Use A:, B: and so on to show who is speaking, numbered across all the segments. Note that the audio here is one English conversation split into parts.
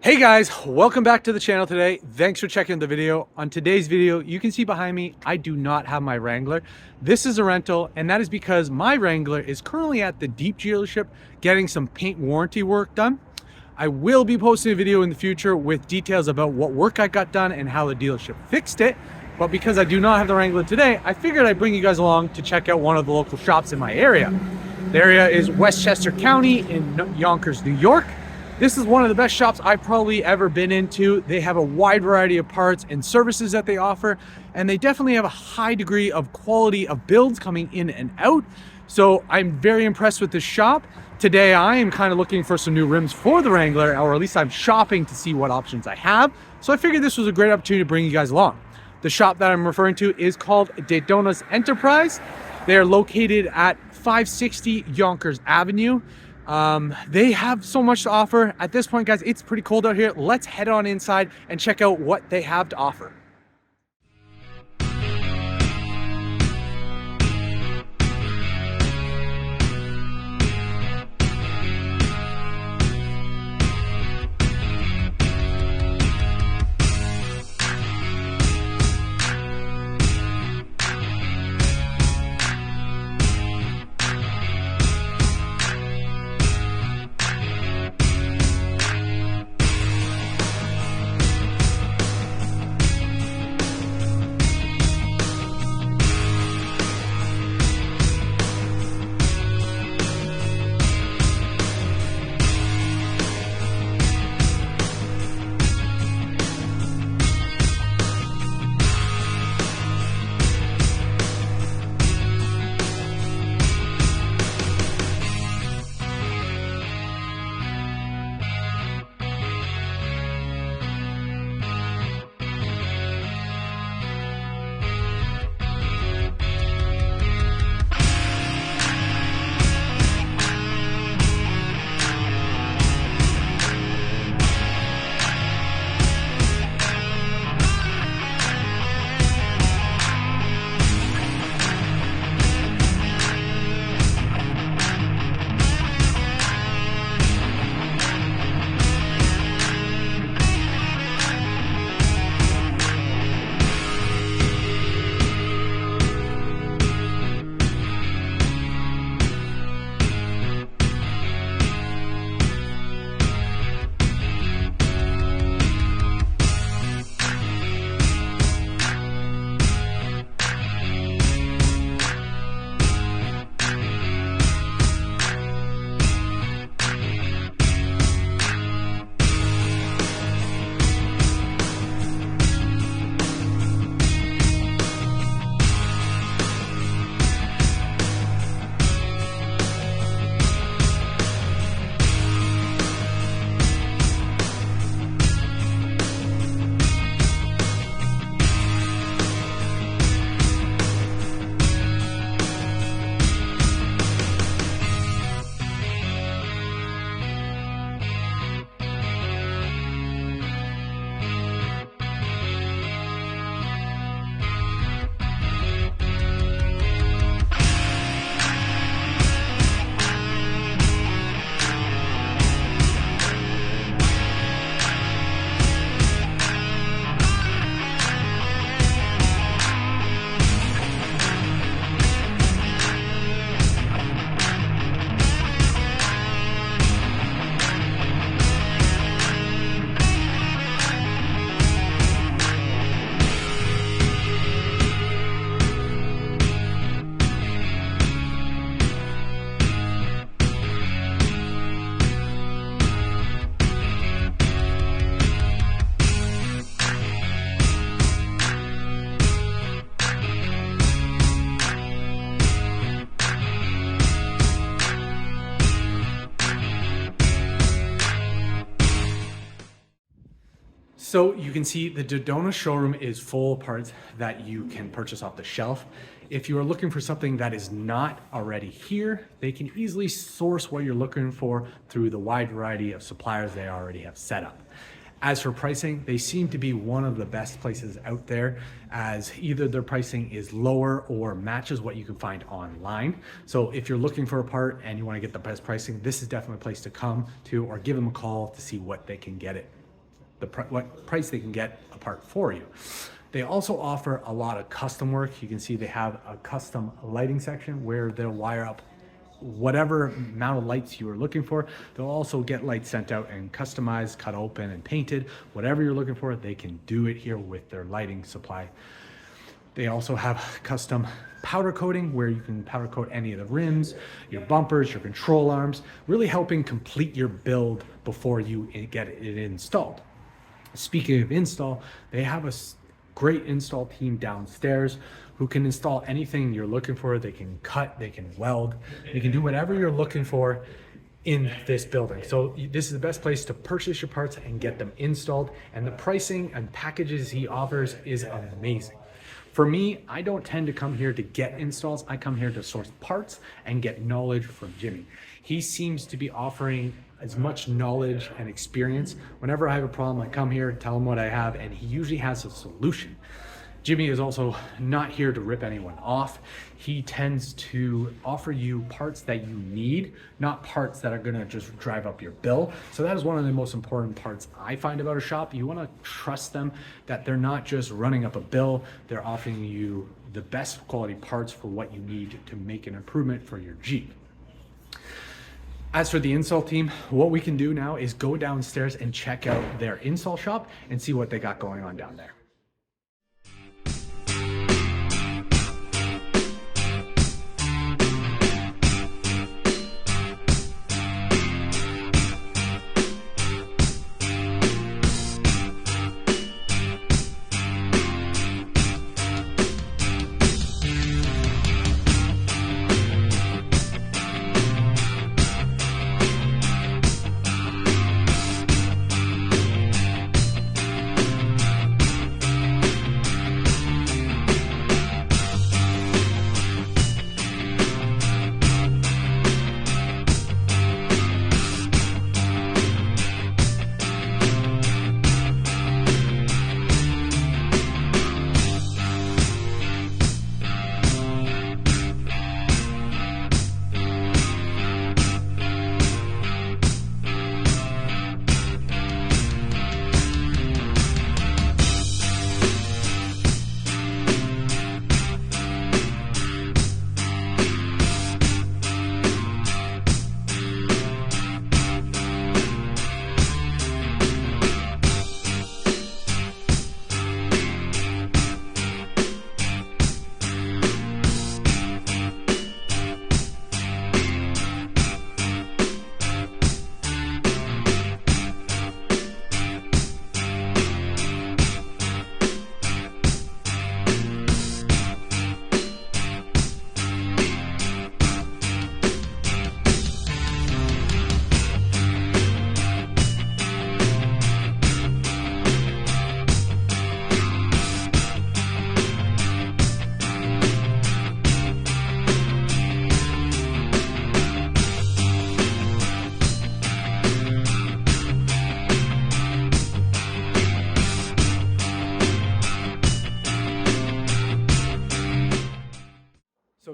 A: Hey guys, welcome back to the channel today. Thanks for checking the video. On today's video, you can see behind me, I do not have my Wrangler. This is a rental, and that is because my Wrangler is currently at the Jeep dealership getting some paint warranty work done. I will be posting a video in the future with details about what work I got done and how the dealership fixed it. But because I do not have the Wrangler today, I figured I'd bring you guys along to check out one of the local shops in my area. The area is Westchester County in Yonkers, New York. This is one of the best shops I've probably ever been into. They have a wide variety of parts and services that they offer, and they definitely have a high degree of quality of builds coming in and out. So I'm very impressed with this shop. Today I am kind of looking for some new rims for the Wrangler, or at least I'm shopping to see what options I have. So I figured this was a great opportunity to bring you guys along. The shop that I'm referring to is called Dedona Enterprises. They are located at 560 Yonkers Avenue. They have so much to offer. At this point, guys, it's pretty cold out here. Let's head on inside and check out what they have to offer. So you can see the Dedona showroom is full of parts that you can purchase off the shelf. If you are looking for something that is not already here, they can easily source what you're looking for through the wide variety of suppliers they already have set up. As for pricing, they seem to be one of the best places out there, as either their pricing is lower or matches what you can find online. So if you're looking for a part and you want to get the best pricing, this is definitely a place to come to, or give them a call to see what they can get it what price they can get a part for you. They also offer a lot of custom work. You can see they have a custom lighting section where they'll wire up whatever amount of lights you are looking for. They'll also get lights sent out and customized, cut open and painted. Whatever you're looking for, they can do it here with their lighting supply. They also have custom powder coating where you can powder coat any of the rims, your bumpers, your control arms, really helping complete your build before you get it installed. Speaking of install, they have a great install team downstairs who can install anything you're looking for. They can cut, they can weld, they can do whatever you're looking for in this building. So this is the best place to purchase your parts and get them installed. And the pricing and packages he offers is amazing. For me, I don't tend to come here to get installs. I come here to source parts and get knowledge from Jimmy. He seems to be offering as much knowledge and experience. Whenever I have a problem, I come here, tell him what I have, and he usually has a solution. Jimmy is also not here to rip anyone off. He tends to offer you parts that you need, not parts that are gonna just drive up your bill. So that is one of the most important parts I find about a shop. You wanna trust them that they're not just running up a bill, they're offering you the best quality parts for what you need to make an improvement for your Jeep. As for the install team, what we can do now is go downstairs and check out their install shop and see what they got going on down there.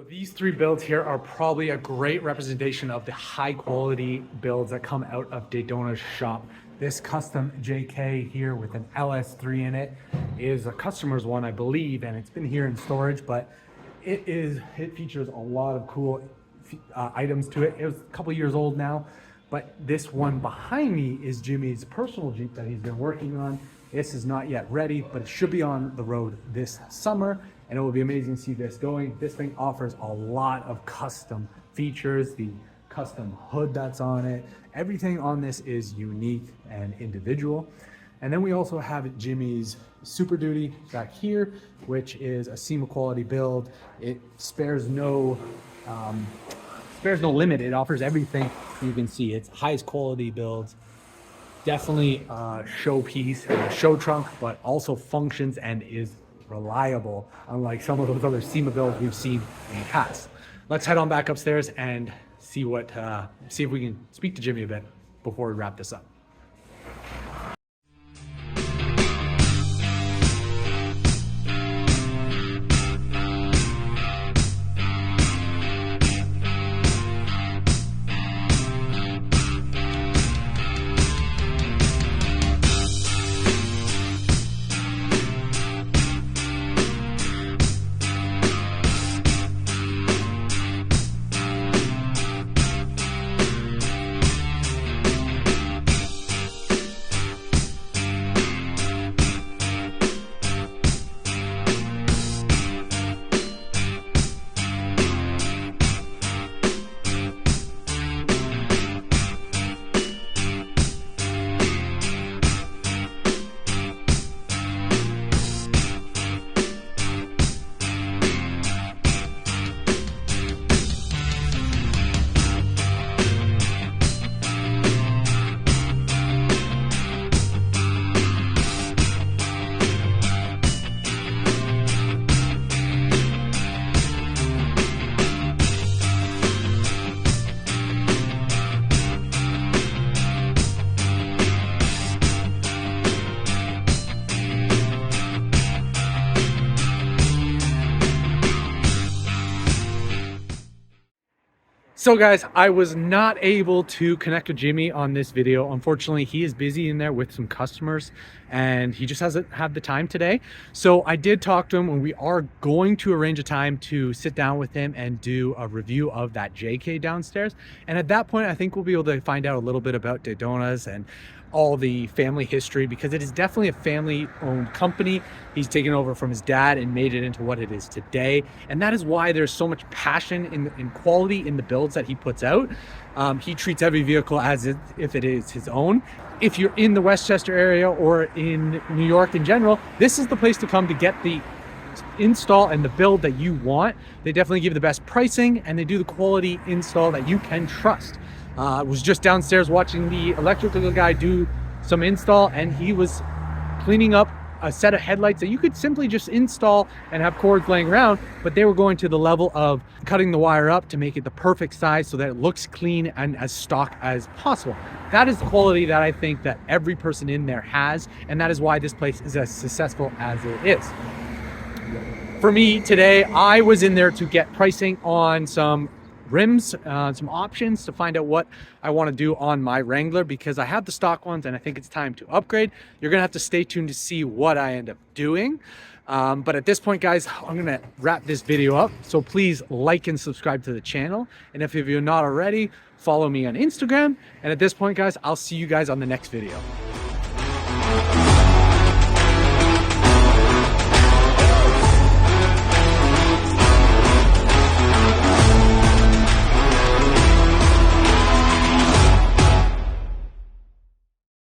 A: These three builds here are probably a great representation of the high quality builds that come out of Dedona's shop. This custom JK here with an LS3 in it is a customer's one, I believe, and it's been here in storage, but it features a lot of cool items to it. It was a couple years old now, but this one behind me is Jimmy's personal Jeep that he's been working on. This is not yet ready, but it should be on the road this summer, and it will be amazing to see this going. This thing offers a lot of custom features, the custom hood that's on it. Everything on this is unique and individual. And then we also have Jimmy's Super Duty back here, which is a SEMA quality build. It spares no limit. It offers everything. You can see it's highest quality builds. Definitely a showpiece, a show trunk, but also functions and is reliable, unlike some of those other SEMA builds we've seen in the past. Let's head on back upstairs and see if we can speak to Jimmy a bit before we wrap this up. So guys, I was not able to connect with Jimmy on this video. Unfortunately, he is busy in there with some customers and he just hasn't had the time today. So I did talk to him and we are going to arrange a time to sit down with him and do a review of that JK downstairs. And at that point, I think we'll be able to find out a little bit about Dedona's and all the family history, because it is definitely a family owned company. He's taken over from his dad and made it into what it is today. And that is why there's so much passion in quality in the builds that he puts out. He treats every vehicle as if it is his own. If you're in the Westchester area or in New York in general, this is the place to come to get the install and the build that you want. They definitely give the best pricing and they do the quality install that you can trust. I was just downstairs watching the electrical guy do some install, and he was cleaning up a set of headlights that you could simply just install and have cords laying around, but they were going to the level of cutting the wire up to make it the perfect size so that it looks clean and as stock as possible. That is the quality that I think that every person in there has, and that is why this place is as successful as it is. For me today, I was in there to get pricing on some rims, some options to find out what I want to do on my Wrangler, because I have the stock ones and I think it's time to upgrade. You're gonna have to stay tuned to see what I end up doing. But at this point, guys, I'm gonna wrap this video up. So please like and subscribe to the channel. And if you're not already, follow me on Instagram. And at this point, guys, I'll see you guys on the next video.